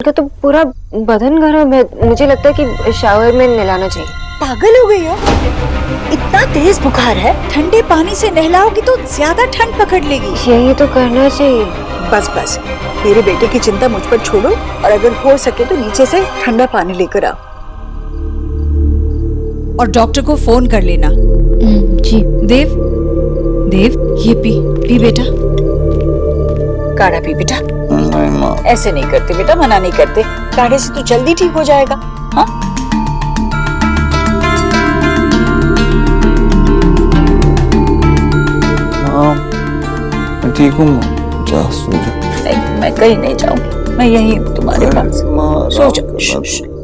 का तो पूरा बदन गर्म है। मुझे लगता है कि शावर में नहलाना चाहिए। पागल हो गई हो? इतना तेज बुखार है, ठंडे पानी से नहलाओगी तो ज्यादा ठंड पकड़ लेगी। यही तो करना चाहिए। बस बस, मेरे बेटे की चिंता मुझ पर छोड़ो और अगर हो सके तो नीचे से ठंडा पानी लेकर आओ और डॉक्टर को फोन कर लेना। जी। देव, देव ये पी बेटा, काढ़ा पी बेटा। नहीं माँ। ऐसे नहीं करते बेटा, मना नहीं करते, काढ़े से तो जल्दी ठीक हो जाएगा। हाँ माँ, मैं ठीक हूँ माँ, जा सो जा। नहीं, मैं कहीं नहीं जाऊंगी, मैं यही हूँ तुम्हारे पास। माँ, सो जाओ।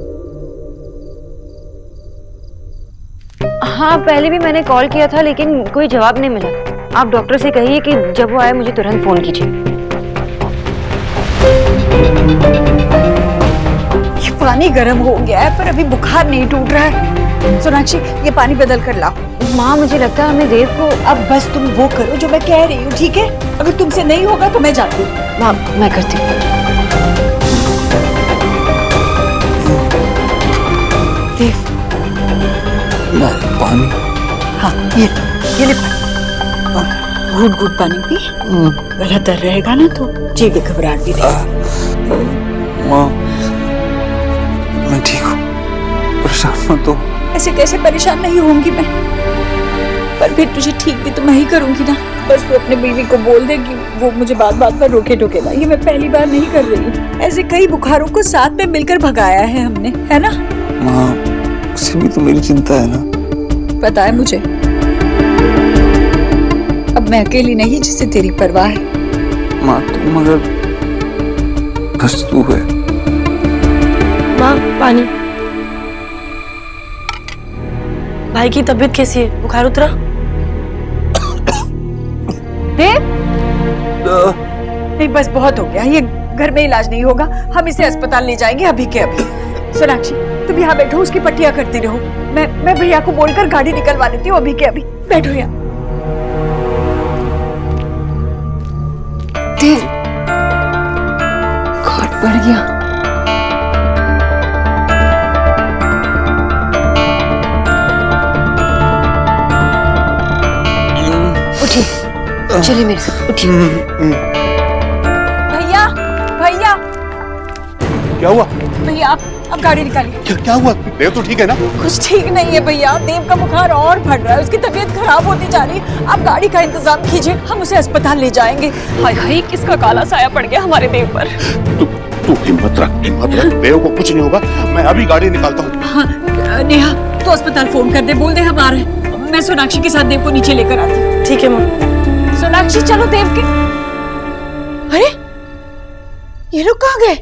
हाँ, पहले भी मैंने कॉल किया था लेकिन कोई जवाब नहीं मिला। आप डॉक्टर से कहिए कि जब वो आए मुझे तुरंत फोन कीजिए। ये पानी गर्म हो गया है पर अभी बुखार नहीं टूट रहा है। सोनाक्षी, ये पानी बदल कर लाओ। माँ, मुझे लगता है हमें देव को। अब बस तुम वो करो जो मैं कह रही हूँ, ठीक है? अगर तुमसे नहीं होगा तो मैं जाती हूँ। माँ, मैं करती हूँ। देव, माँ, पानी। हाँ ये ले घूट घूट पानी पी। गला दर्द रहेगा ना तो जीभ घबराहट भी देगी। माँ, मैं ठीक हूँ, परेशान मत हो। ऐसे कैसे परेशान नहीं होंगी मैं, पर फिर तुझे ठीक भी तो मैं ही करूंगी ना। बस तू अपने बीवी को बोल दे कि वो मुझे बात बात पर रोके टोके ना। ये मैं पहली बार नहीं कर रही हूँ, ऐसे कई बुखारों को साथ में मिलकर भगाया है हमने, है ना? माँ, उसे भी तो मेरी चिंता है ना। पता है मुझे, अब मैं अकेली नहीं जिसे तेरी परवाह है। माँ, तुम अगर बस तू है। माँ, पानी। भाई की तबीयत कैसी है? बुखार उतरा? देव? नहीं बस बहुत हो गया, ये घर में इलाज नहीं होगा, हम इसे अस्पताल ले जाएंगे अभी के अभी। सोनाक्षी, तुम यहाँ बैठो, उसकी पट्टियाँ करती रहो। मैं भैया को बोलकर गाड़ी निकलवा लेती हूँ अभी के अभी। बैठो यहाँ। देव, घाट पड़ गया। उठिए, चलिए मेरे साथ, उठिए। भैया, भैया, क्या हुआ? भैया अब गाड़ी निकालिए। क्या हुआ? देव तो ठीक है ना? कुछ ठीक नहीं है भैया, देव का बुखार और बढ़ रहा है, उसकी तबीयत खराब होती जा रही है। आप गाड़ी का इंतजाम कीजिए, हम उसे अस्पताल ले जाएंगे। हाय हाय, किसका काला साया पड़ गया हमारे देव पर। तू हिम्मत रख, हिम्मत रख। देव को कुछ नहीं होगा, मैं अभी गाड़ी निकालता हूँ। हाँ, नेहा तो अस्पताल फोन कर दे, बोल दे हम आ रहे हैं। मैं सोनाक्षी के साथ देव को नीचे लेकर आती हूँ। ठीक है माँ। सोनाक्षी चलो देव के। अरे ये लोग कहाँ गए?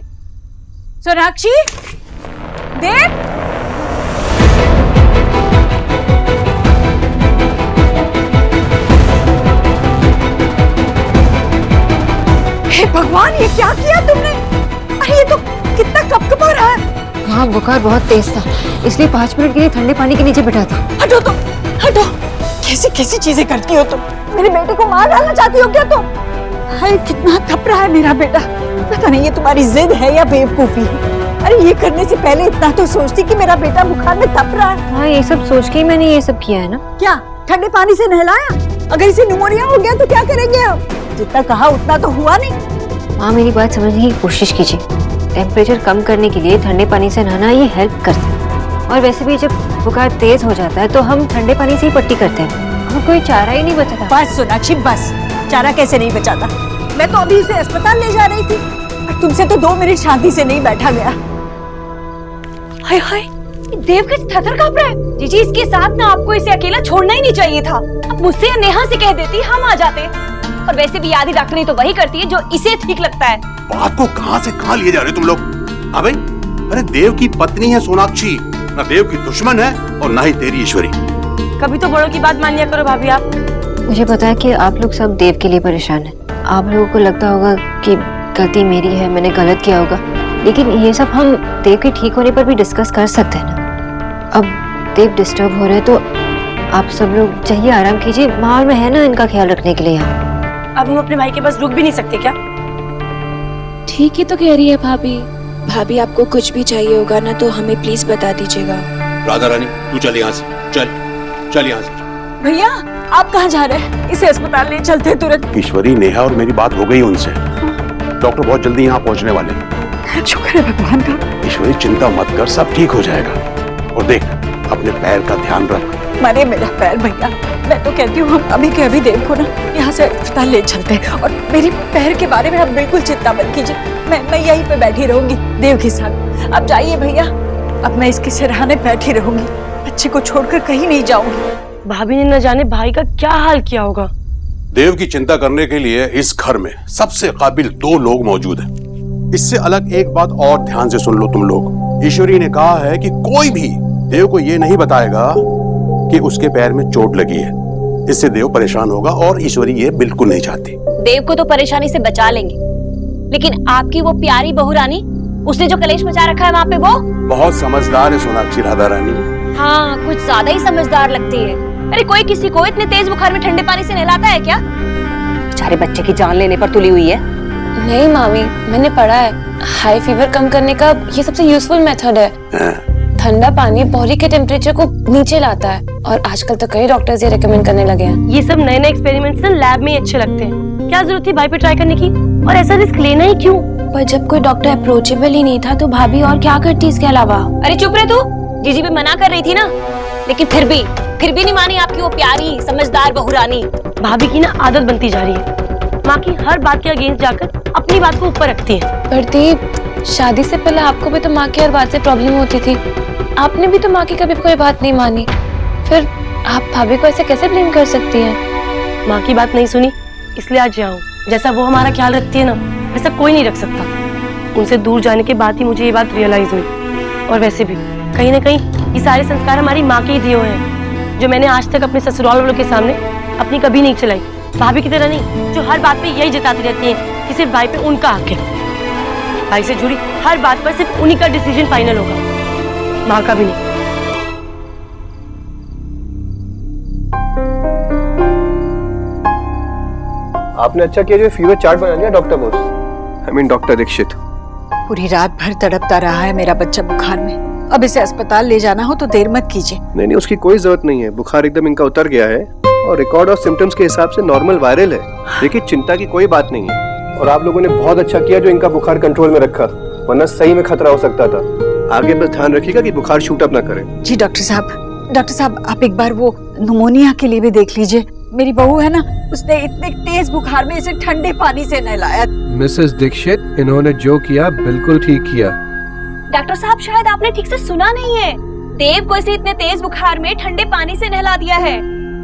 सोनाक्षी, देव, हे भगवान, ये क्या किया तुमने? अरे ये तो कितना कपकपा रहा है। हाँ, बुखार बहुत तेज था, इसलिए 5 मिनट के लिए ठंडे पानी के नीचे बैठा था। हटो तुम, हटो। कैसी कैसी चीजें करती हो तुम? मेरे बेटे को मार डालना चाहती हो क्या तुम? हाय, कितना थप रहा है मेरा बेटा। पता नहीं ये तुम्हारी जिद है या बेवकूफी है। अरे ये करने से पहले इतना तो सोचती कि मेरा बेटा बुखार में तप रहा है। हाँ, ये सब सोच के ही मैंने ये सब किया है ना। क्या ठंडे पानी से नहलाया? अगर इसे निमोनिया हो गया तो क्या करेंगे हम? जितना कहा उतना तो हुआ नहीं। माँ, मेरी बात समझने की कोशिश कीजिए। टेम्परेचर कम करने के लिए ठंडे पानी से नहाना ये हेल्प करता है, और वैसे भी जब बुखार तेज हो जाता है तो हम ठंडे पानी से ही पट्टी करते हैं। हमें कोई चारा ही नहीं बचा था। बस सोनाक्षी बस, चारा कैसे नहीं बचाता? मैं तो अभी इसे अस्पताल ले जा रही थी, तुमसे तो 2 मिनट शांति से नहीं बैठा गया। हाय हाय, देव किस थर कांप रहा है। जीजी, इसके साथ ना आपको इसे अकेला छोड़ना ही नहीं चाहिए था। अब मुझसे या नेहा से कह देती, हम आ जाते। और वैसे भी आधी डॉक्टरी तो वही करती है जो इसे ठीक लगता है। बात को कहां से कहां लिए जा रहे हो तुम लोग? अबे, अरे देव की पत्नी है सोनाक्षी, ना देव की दुश्मन है और ना ही तेरी ईश्वरी। कभी तो बड़ों की बात मान लिया करो भाभी आप। मुझे पता है कि आप लोग सब देव के लिए परेशान हैं। आप लोगों को लगता होगा कि गलती मेरी है, मैंने गलत किया होगा, लेकिन ये सब हम देव के ठीक होने पर भी डिस्कस कर सकते हैं ना। अब देव डिस्टर्ब हो रहे हैं तो आप सब लोग चाहिए आराम कीजिए। माहौल में है ना इनका ख्याल रखने के लिए यहाँ। अब हम अपने भाई के पास रुक भी नहीं सकते क्या? ठीक ही तो कह रही है भाभी, भाभी आपको कुछ भी चाहिए होगा ना तो हमें प्लीज बता दीजिएगा। राधा रानी तू चल यहाँ से, चल यहाँ से। भैया आप कहाँ जा रहे हैं? इसे अस्पताल ले चलते हैं तुरंत। ईश्वरी, नेहा और मेरी बात हो गई उनसे। डॉक्टर बहुत जल्दी यहाँ पहुँचने वाले हैं। शुक्र है भगवान का। ईश्वरी चिंता मत कर, सब ठीक हो जाएगा। और देख अपने पैर का ध्यान रख। मरे मेरा पैर भैया, मैं तो कहती हूँ हम अभी के अभी देव को ना यहाँ से अस्पताल ले चलते हैं। और मेरी पैर के बारे में आप बिल्कुल चिंता मत कीजिए, मैं यहीं पे बैठी रहूंगी देव के साथ। अब जाइए भैया, अब मैं इसके सिरहाने बैठी रहूंगी, बच्चे को छोड़कर कहीं नहीं जाऊंगी। भाभी ने न जाने भाई का क्या हाल किया होगा। देव की चिंता करने के लिए इस घर में सबसे काबिल 2 लोग मौजूद हैं। इससे अलग एक बात और ध्यान से सुन लो तुम लोग। ईश्वरी ने कहा है कि कोई भी देव को ये नहीं बताएगा कि उसके पैर में चोट लगी है। इससे देव परेशान होगा और ईश्वरी ये बिल्कुल नहीं चाहती। देव को तो परेशानी से बचा लेंगे, लेकिन आपकी वो प्यारी बहू रानी, उसने जो कलेश मचा रखा है वहाँ पे, वो बहुत समझदार है सोनाक्षी राधा रानी। हाँ, कुछ ज्यादा ही समझदार लगती है। अरे कोई किसी को इतने तेज बुखार में ठंडे पानी से नहलाता है क्या? बेचारे बच्चे की जान लेने पर तुली हुई है। नहीं मामी, मैंने पढ़ा है हाई फीवर कम करने का ये सबसे यूजफुल मेथड है। ठंडा पानी बॉडी के टेम्परेचर को नीचे लाता है और आजकल तो कई डॉक्टर्स ये रेकमेंड करने लगे हैं। ये सब नए नए एक्सपेरिमेंट्स ना लैब में ही अच्छे लगते हैं। क्या जरूरत थी भाई पे ट्राई करने की, और ऐसा रिस्क लेना ही क्यों? पर जब कोई डॉक्टर अप्रोचेबल ही नहीं था तो भाभी और क्या करती इसके अलावा? अरे चुप रहे तू, जीजी भी मना कर रही थी ना, लेकिन फिर भी नहीं मानी आपकी वो प्यारी समझदार बहू रानी। भाभी की ना आदत बनती जा रही है, माँ की हर बात के अगेंस्ट जाकर अपनी बात को ऊपर रखती है। प्रदीप, शादी से पहले आपको भी तो माँ की हर बात से प्रॉब्लम होती थी, आपने भी तो माँ की कभी कोई बात नहीं मानी, फिर आप भाभी को ऐसे कैसे ब्लेम कर सकती हैं? माँ की बात नहीं सुनी इसलिए आज यहाँ हूँ। जैसा वो हमारा ख्याल रखती है ना, वैसा कोई नहीं रख सकता। उनसे दूर जाने के बाद ही मुझे ये बात रियलाइज हुई। और वैसे भी कहीं ना कहीं ये सारे संस्कार हमारी माँ के ही दिए हुए हैं, जो मैंने आज तक अपने ससुराल वालों के सामने अपनी कभी नहीं चलाई। भाभी की तरह नहीं, जो हर बात पे यही जताती रहती है कि सिर्फ भाई पे उनका हक है। भाई से जुड़ी हर बात पर सिर्फ उन्हीं का डिसीजन फाइनल होगा, माँ का भी नहीं। आपने अच्छा किया जो फीवर चार्ट बना लिया doctor Bose. I mean doctor Dixit. पूरी रात भर तड़पता रहा है मेरा बच्चा बुखार में। अब इसे अस्पताल ले जाना हो तो देर मत कीजिए। नहीं, उसकी कोई जरूरत नहीं है। बुखार एकदम इनका उतर गया है और रिकॉर्ड और सिम्टम्स के हिसाब से नॉर्मल वायरल है। देखिए चिंता की कोई बात नहीं है। और आप लोगों ने बहुत अच्छा किया जो इनका बुखार कंट्रोल में रखा, वरना सही में खतरा हो सकता था। आगे बस ध्यान रखिएगा कि बुखार शूट अप ना करे। जी डॉक्टर साहब आप एक बार वो निमोनिया के लिए भी देख लीजिए। मेरी बहू है ना, उसने इतने तेज बुखार में इसे ठंडे पानी से नहलाया। मिसेस दीक्षित, इन्होंने जो किया बिल्कुल ठीक किया। डॉक्टर साहब शायद आपने ठीक से सुना नहीं है। देव को इसे इतने तेज बुखार में ठंडे पानी से नहला दिया है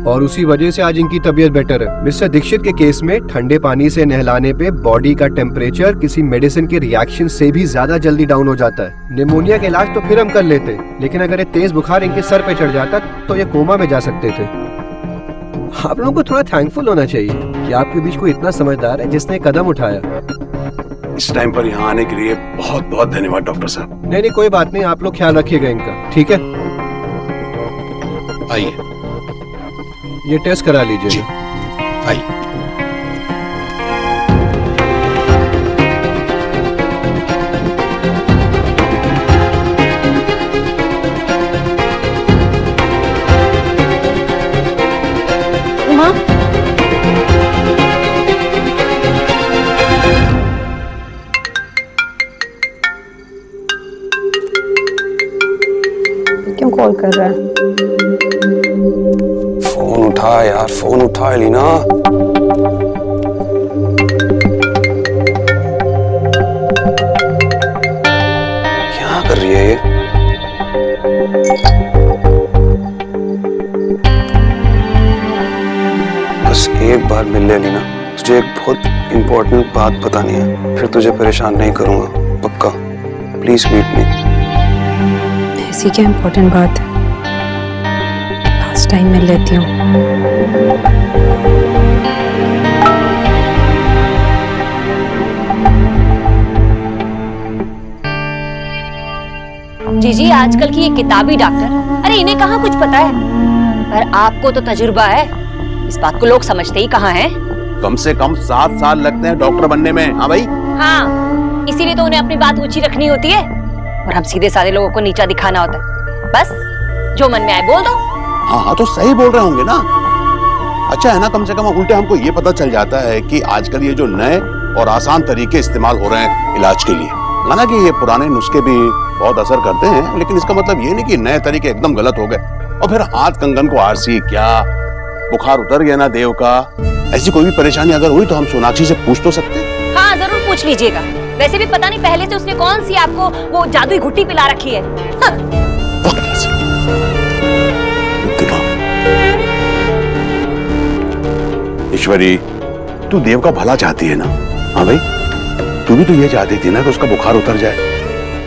और उसी वजह से आज इनकी तबीयत बेटर है। मिस्टर दीक्षित के केस में ठंडे पानी से नहलाने पे बॉडी का टेम्परेचर किसी मेडिसिन के रिएक्शन से भी ज्यादा जल्दी डाउन हो जाता है। निमोनिया का इलाज तो फिर हम कर लेते, लेकिन अगर ये तेज बुखार इनके सर पे चढ़ जाता तो ये कोमा में जा सकते थे। आप लोगों को थोड़ा थैंकफुल होना चाहिए कि आपके बीच कोई इतना समझदार है जिसने कदम उठाया। इस टाइम पर यहाँ आने के लिए बहुत बहुत धन्यवाद डॉक्टर साहब। नहीं, कोई बात नहीं, आप लोग ख्याल रखिएगा इनका, ठीक है? आइए, ये टेस्ट करा लीजिए। आइए। माँ, क्यों कॉल कर रहा है? फोन उठा यार, फोन उठा एलिना। क्या कर रही है ये? बस एक बार मिल ले एलिना, तुझे एक बहुत इंपॉर्टेंट बात बतानी है, फिर तुझे परेशान नहीं करूंगा, पक्का। Please meet me. ऐसी क्या इम्पोर्टेंट बात है? लास्ट टाइम मिल लेती हूँ। जीजी आजकल की ये किताबी डॉक्टर, अरे इन्हें कहाँ कुछ पता है, पर आपको तो तजुर्बा है। इस बात को लोग समझते ही कहाँ हैं। कम से कम 7 साल लगते हैं डॉक्टर बनने में। हाँ भाई। हाँ, इसीलिए तो उन्हें अपनी बात ऊंची रखनी होती है और हम सीधे साधे लोगों को नीचा दिखाना होता है। बस जो मन में आए बोल दो। हाँ हाँ, तो सही बोल रहे होंगे ना। अच्छा है ना, कम से कम उल्टे हमको ये पता चल जाता है कि आजकल ये जो नए और आसान तरीके इस्तेमाल हो रहे हैं इलाज के लिए, माना कि ये पुराने नुस्खे भी बहुत असर करते हैं, लेकिन इसका मतलब ये नहीं कि नए तरीके एकदम गलत हो गए। और फिर हाथ कंगन को आरसी क्या, बुखार उतर गया ना देव का, ऐसी कोई भी परेशानी अगर हुई तो हम सोनाक्षी से पूछ तो सकते हैं। हाँ जरूर पूछ लीजिएगा। वैसे भी पता नहीं पहले से उसने कौन सी आपको वो जादुई घुट्टी पिला रखी है। हाँ। वक्त से। ईश्वरी, तू देव का भला चाहती है ना? हाँ भाई, तू भी तो ये चाहती थी ना कि उसका बुखार उतर जाए।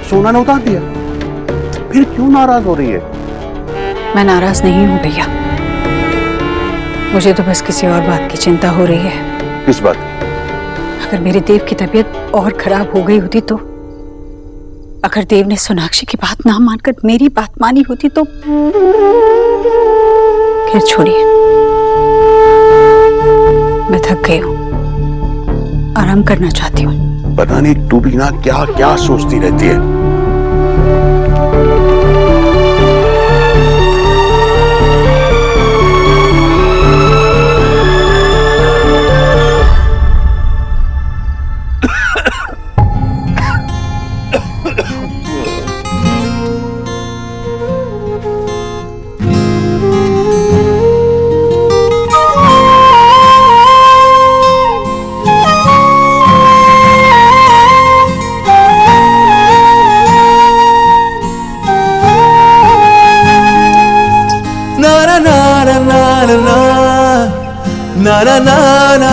सोना ने उतार दिया, फिर क्यों नाराज हो रही है? मैं नाराज नहीं हूँ भैया, मुझे तो बस किसी और बात की चिंता हो रही है। किस बात? अगर मेरे देव की तबीयत और खराब हो गई होती तो, अगर देव ने सोनाक्षी की बात ना मानकर मेरी बात मानी होती तो, फिर छोड़िए, मैं थक गई हूँ, आराम करना चाहती हूँ। पता नहीं तू भी ना क्या क्या सोचती रहती है। na na na na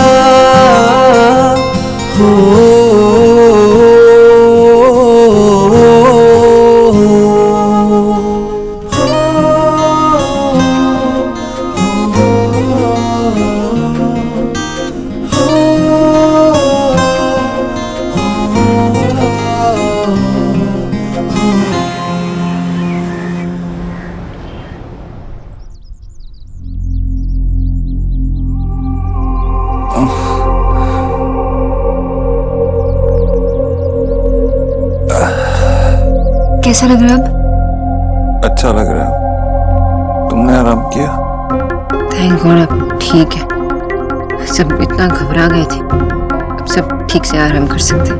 कैसा लग रहा है अब? अच्छा लग रहा है। तुमने आराम किया? थैंक गॉड अब ठीक है। सब इतना घबरा गए थे, अब सब ठीक से आराम कर सकते हैं।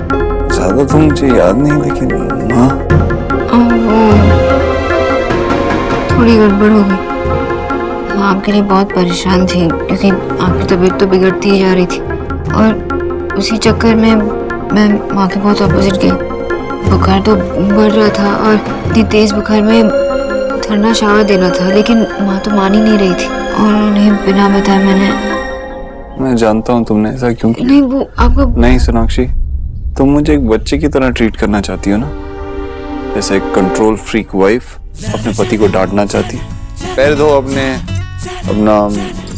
ज्यादा तो मुझे याद नहीं, लेकिन हाँ थोड़ी गड़बड़ हो गई। माँ आपके लिए बहुत परेशान थी क्योंकि आपकी तबीयत तो बिगड़ती ही जा रही थी और उसी चक्कर में मैं माँ के बहुत अपोजिट गई। बुखार तो बढ़ रहा था और इतनी तेज बुखार में ठंडा शावर देना था, लेकिन माँ तो मान ही नहीं रही थी और उन्हें बिना बताए मैं जानता हूँ तुमने ऐसा क्यों किया। नहीं वो आपको नहीं सोनाक्षी, तुम मुझे एक बच्चे की तरह ट्रीट करना चाहती हो ना, जैसे एक कंट्रोल फ्रीक वाइफ अपने पति को डांटना चाहती। पैर धो अपना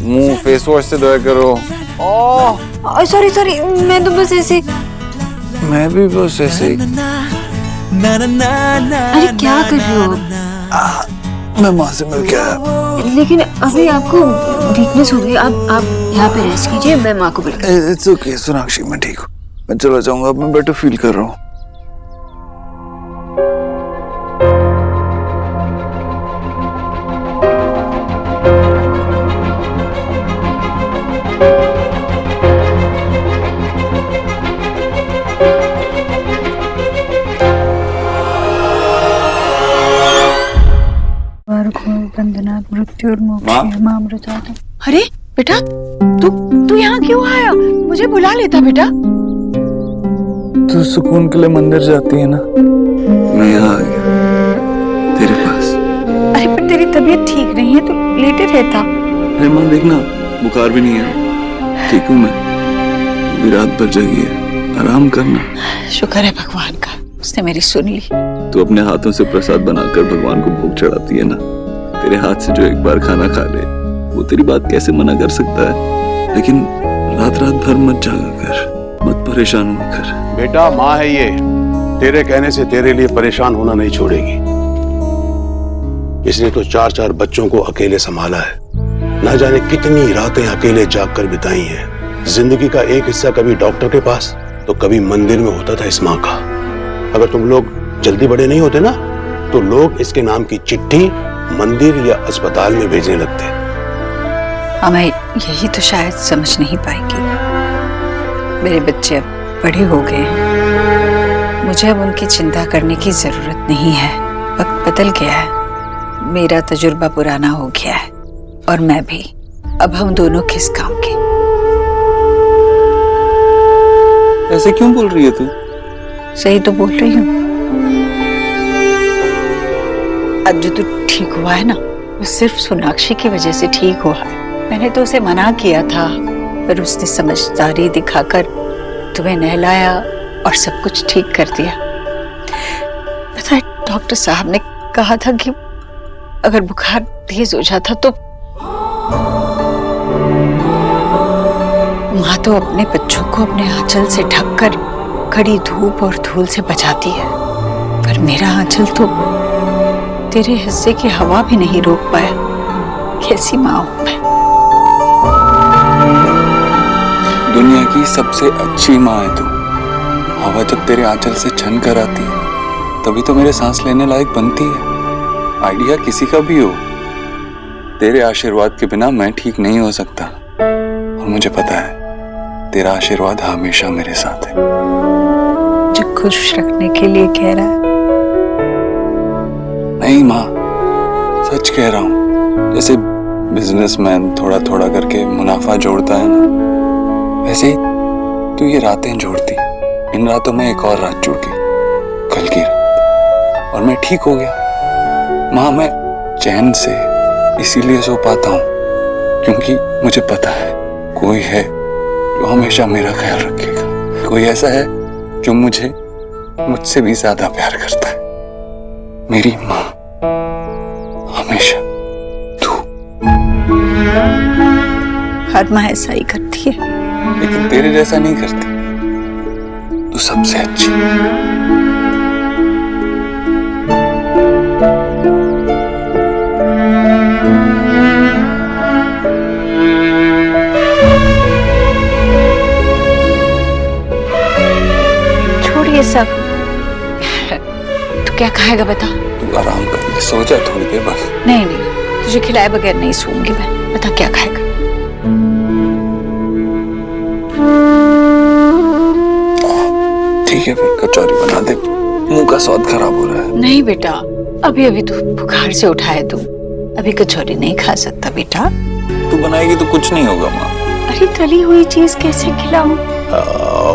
मुंह फेस वॉश से धोया करो। सॉरी मैं तो बस ऐसे। मैं भी बस ऐसे। अरे क्या कर रहे हो? मैं माँ से मिल के आया। लेकिन अभी आपको वीकनेस हो गई, आप यहाँ पे रेस्ट कीजिए, मैं माँ को बुला। इट्स ओके सोनाक्षी, मैं ठीक हूँ, मैं चला जाऊंगा, अब मैं बेटर फील कर रहा हूँ। अरे बेटा, तू यहाँ क्यों आया? मुझे बुला लेता बेटा। तू सुकून के लिए मंदिर जाती है ना, मैं यहाँ आ गया तेरे पास। अरे पर तेरी तबीयत ठीक नहीं है तो लेटे रहता। अरे माँ देखना, बुखार भी नहीं है, ठीक हूँ मैं, भी रात भर जगी है, आराम करना। शुक्र है भगवान का, उसने मेरी सुन ली। तू अपने हाथों से प्रसाद बनाकर भगवान को भोग चढ़ाती है ना, तेरे हाथ से जो एक बार खाना खा ले वो तेरी बात कैसे मना कर सकता है। लेकिन रात भर मत जागा कर, मत परेशान हुआ कर। बेटा माँ है ये, तेरे कहने से तेरे लिए परेशान होना नहीं छोड़ेगी। इसने तो 4 बच्चों को अकेले संभाला है, ना जाने कितनी रातें अकेले जाग कर बिताई हैं। जिंदगी का एक हिस्सा कभी डॉक्टर के पास तो कभी मंदिर में होता था इस माँ का। अगर तुम लोग जल्दी बड़े नहीं होते ना तो लोग इसके नाम की चिट्ठी मंदिर या अस्पताल में भेजने लगते। हमें यही तो शायद समझ नहीं पाएगी। मेरे बच्चे अब बड़े हो गए हैं, मुझे अब उनकी चिंता करने की जरूरत नहीं है। वक्त बदल गया है, मेरा तजुर्बा पुराना हो गया है और मैं भी। अब हम दोनों किस काम के? ऐसे क्यों बोल रही है तू? सही तो बोल रही हूँ। अब जो तू ठीक हुआ है ना, वो सिर्फ सोनाक्षी की वजह से ठीक हुआ है। मैंने तो उसे मना किया था, पर उसने समझदारी दिखाकर तुम्हें नहलाया और सब कुछ ठीक कर दिया। पता है, डॉक्टर साहब ने कहा था कि अगर बुखार तेज हो जाता तो माँ तो अपने बच्चों को अपने आंचल से ढककर कड़ी धूप और धूल से बचाती है, पर मेरा आंचल तो तेरे हिस्से की हवा भी नहीं रोक पाया। कैसी माँ हूं मैं? दुनिया की सबसे अच्छी माँ है तू। हवा जब तेरे आंचल से छन कर आती है तभी तो मेरे सांस लेने लायक बनती है। आइडिया किसी का भी हो, तेरे आशीर्वाद के बिना मैं ठीक नहीं हो सकता। और मुझे पता है तेरा आशीर्वाद हमेशा मेरे साथ है। जो खुश रखने के लिए कह रहा है। नहीं माँ, सच कह रहा हूँ। जैसे बिजनेसमैन थोड़ा थोड़ा करके मुनाफा जोड़ता है ना, वैसे ही तू ये रातें जोड़ती। इन रातों में एक और रात जुड़ गई, कल की रात, और मैं ठीक हो गया। माँ, मैं चैन से इसीलिए सो पाता हूँ क्योंकि मुझे पता है कोई है जो हमेशा मेरा ख्याल रखेगा। कोई ऐसा है जो मुझसे भी ज्यादा प्यार करता है। मेरी माँ हमेशा तू। हर माँ ऐसा ही करती है, लेकिन तेरे जैसा नहीं करती। तू सबसे अच्छी। छोड़िए सब। तू क्या खाएगा बता? तू आराम कर ले, सो जा थोड़ी देर बस। नहीं नहीं, तुझे खिलाए बगैर नहीं सोऊंगी मैं। बता क्या खाएगा? ठीक है, फिर कचौरी बना दे। मुंह का स्वाद खराब हो रहा है। नहीं बेटा, अभी अभी तू बुखार से उठा है तू, अभी कचौरी नहीं खा सकता बेटा। तू बनाएगी तो कुछ नहीं होगा माँ। अरे तली हुई चीज कैसे खिलाऊं?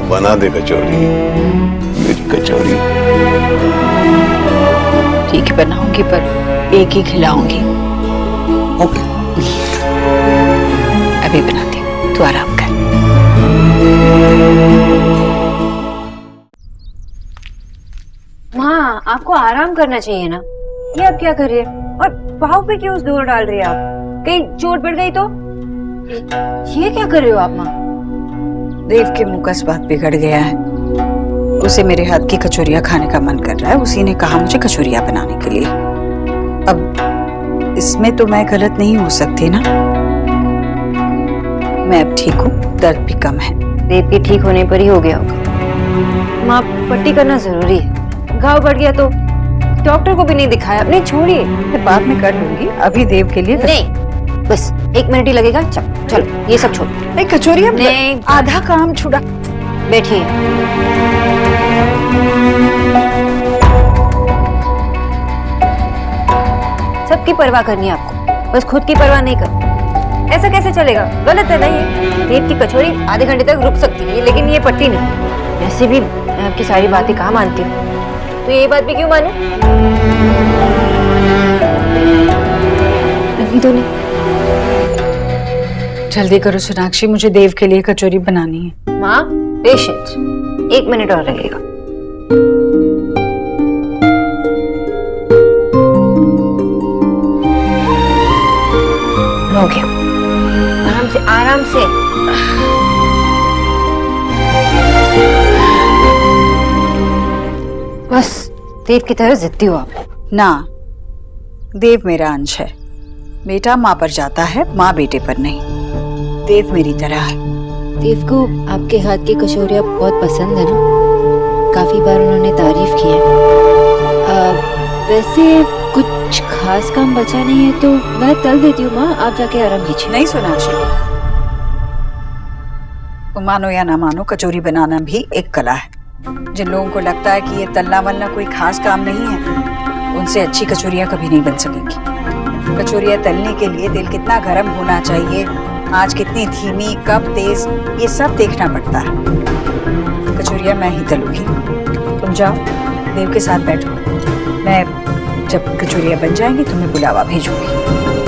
बना दे कचौरी, मेरी कचौरी। ठीक है बनाऊंगी, पर एक ही खिलाऊंगी। ओके। अभी बनाती हूँ, तू आराम कर। माँ, आपको आराम करना चाहिए ना। ये आप क्या कर रही है? और पाँव पे क्यों जोर डाल रही है आप? कहीं चोट पड़ गई तो? ये क्या कर रहे हो आप माँ? देव के मुंह का स्वाद बिगड़ गया है, उसे मेरे हाथ की कचौरियाँ खाने का मन कर रहा है। उसी ने कहा मुझे कचौरियाँ बनाने के लिए। अब इसमें तो मैं गलत नहीं हो सकती ना। मैं अब ठीक हूँ, दर्द भी कम है। देव के ठीक होने पर ही हो गया होगा। माँ, पट्टी करना जरूरी है। घाव बढ़ गया तो डॉक्टर को भी नहीं दिखाया। नहीं छोड़िए, मैं बाद में कर लूंगी। अभी देव के लिए नहीं, बस 1 मिनट ही लगेगा। चलो ये सब छोड़। नहीं, कचौरियाँ नहीं, आधा काम छुड़ा। बैठिए। सबकी परवाह करनी है आपको, बस खुद की परवाह नहीं करनी। ऐसा कैसे चलेगा? गलत है ना ये। देव की कचौरी आधे घंटे तक रुक सकती है, लेकिन ये पट्टी नहीं। वैसे भी मैं आपकी सारी बातें कहाँ मानती हूँ, तो ये बात भी क्यों मानूं? नहीं तो नहीं। जल्दी करो सोनाक्षी, मुझे देव के लिए कचौरी बनानी है। माँ, पेशेंस, 1 मिनट और लगेगा। हो गया। आराम से, आराम से। बस देव की तरह जिद्दी हो आप। ना, देव मेरा अंश है। बेटा माँ पर जाता है, माँ बेटे पर नहीं। देव मेरी तरह है, देव को आपके हाथ की कचौरियाँ बहुत पसंद है ना, काफी बार उन्होंने तारीफ की है। वैसे कुछ खास काम बचा नहीं है तो मैं तल देती हूँ माँ, आप जाके आराम कीजिए। नहीं सोनाक्षी, तुम मानो या ना मानो, कचौरी बनाना भी एक कला है। जिन लोगों को लगता है कि ये तलना वलना कोई खास काम नहीं है, उनसे अच्छी कचौरियाँ कभी नहीं बन सकेंगी। कचौरियाँ तलने के लिए तेल कितना गर्म होना चाहिए, आंच कितनी धीमी, कब तेज, ये सब देखना पड़ता है। कचौरियाँ मैं ही तलूंगी, तुम जाओ देव के साथ बैठो। मैं जब कचौरियाँ बन जाएंगी तुम्हें बुलावा भेजूंगी।